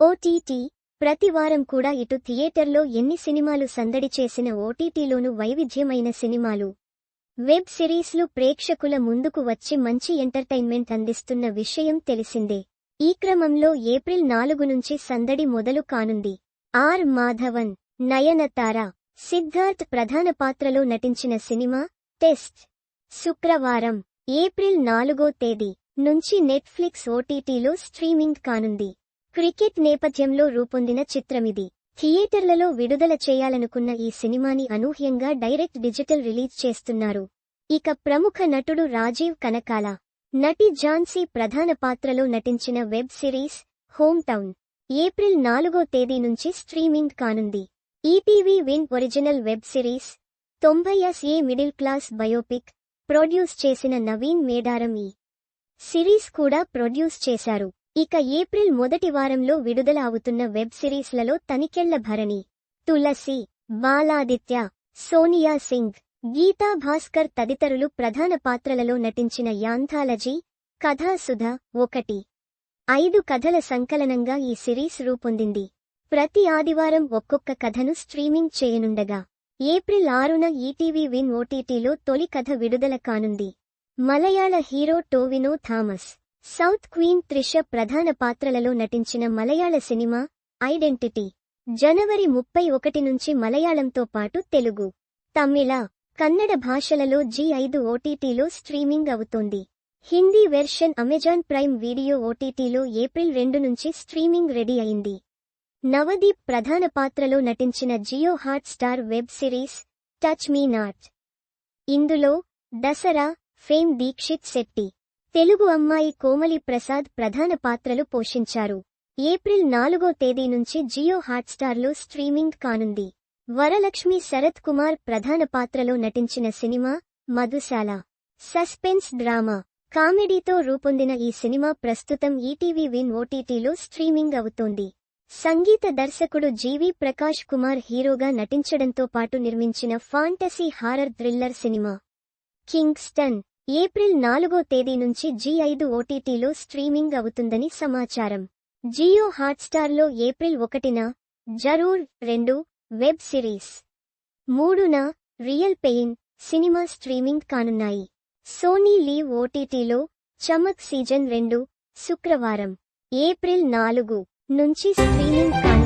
OTT ప్రతివారం కూడా ఇటు థియేటర్లో ఎన్ని సినిమాలు సందడి చేసిన ఓటీటీలోనూ వైవిధ్యమైన సినిమాలు, వెబ్ సిరీస్లు ప్రేక్షకుల ముందుకు వచ్చి మంచి ఎంటర్టైన్మెంట్ అందిస్తున్న విషయం తెలిసిందే. ఈ క్రమంలో ఏప్రిల్ 4 నుంచి సందడి మొదలు కానుంది. ఆర్ మాధవన్, నయనతార, సిద్ధార్థ్ ప్రధాన పాత్రలో నటించిన సినిమా టెస్ట్ శుక్రవారం ఏప్రిల్ 4వ తేదీ నుంచి నెట్ఫ్లిక్స్ ఓటీటీలో స్ట్రీమింగ్ కానుంది. క్రికెట్ నేపథ్యంలో రూపొందిన చిత్రమిది. థియేటర్లలో విడుదల చేయాలనుకున్న ఈ సినిమాని అనూహ్యంగా డైరెక్ట్ డిజిటల్ రిలీజ్ చేస్తున్నారు. ఇక ప్రముఖ నటుడు రాజీవ్ కనకాల, నటి ఝాన్సీ ప్రధాన పాత్రలో నటించిన web series home town April 4వ తేదీ నుంచి స్ట్రీమింగ్ కానుంది. ETV win original web series 90s middle class biopic produce చేసిన నవీన్ మేడారం ఈ సిరీస్ కూడా ప్రొడ్యూస్ చేశారు. ఇక ఏప్రిల్ మొదటి వారంలో విడుదల అవుతున్న వెబ్ సిరీస్లలో తనికెళ్ల భరణి, తులసి, బాలాదిత్య, సోనియా సింగ్, గీతా భాస్కర్ తదితరులు ప్రధాన పాత్రలలో నటించిన యాంథాలజీ కథాసుధ 1-5 కథల సంకలనంగా ఈ సిరీస్ రూపొందింది. ప్రతి ఆదివారం ఒక్కొక్క కథను స్ట్రీమింగ్ చేయనుండగా ఏప్రిల్ 6న ఈటీవీ విన్ ఓటీటీలో తొలి కథ విడుదల కానుంది. మలయాళ hero Tovino Thomas, south queen Trisha ప్రధాన పాత్రలలో నటించిన మలయాళ సినిమా ఐడెంటిటీ జనవరి 31 నుంచి మలయాళంతో పాటు తెలుగు, తమిళ, కన్నడ భాషలలో జీ5 ఓటీటీలో స్ట్రీమింగ్ అవుతోంది. Hindi version Amazon Prime Video ఓటీటీలో ఏప్రిల్ 2 నుంచి స్ట్రీమింగ్ రెడీ అయింది. నవదీప్ ప్రధాన పాత్రలో నటించిన Jio Hotstar web series touch me not. ఇందులో దసరా ఫేమ్ దీక్షిత్ శెట్టి, తెలుగు అమ్మాయి కోమలి ప్రసాద్ ప్రధాన పాత్రలు పోషించారు. ఏప్రిల్ 4వ తేదీ నుంచి జియో హాట్స్టార్లో స్ట్రీమింగ్ కానుంది. వరలక్ష్మి శరత్ కుమార్ ప్రధాన పాత్రలో నటించిన సినిమా మధుశాల సస్పెన్స్ డ్రామా కామెడీతో రూపొందిన ఈ సినిమా ప్రస్తుతం ఈటీవీ విన్ ఓటీటీలో స్ట్రీమింగ్ అవుతోంది. సంగీత దర్శకుడు జీవి ప్రకాష్ కుమార్ హీరోగా నటించడంతో పాటు నిర్మించిన fantasy horror thriller cinema Kingston April 4వ తేదీ నుంచి జీ5 ఓటీటీలో స్ట్రీమింగ్ అవుతుందని సమాచారం. జియో హాట్స్టార్లో ఏప్రిల్ 1న జరూర్ 2 వెబ్ సిరీస్, 3న రియల్ పెయిన్ సినిమా స్ట్రీమింగ్ కానున్నాయి. సోనీ లీవ్ ఓటీటీలో చమక్ సీజన్ 2 శుక్రవారం ఏప్రిల్ 4 నుంచి స్ట్రీమింగ్ కానుంది.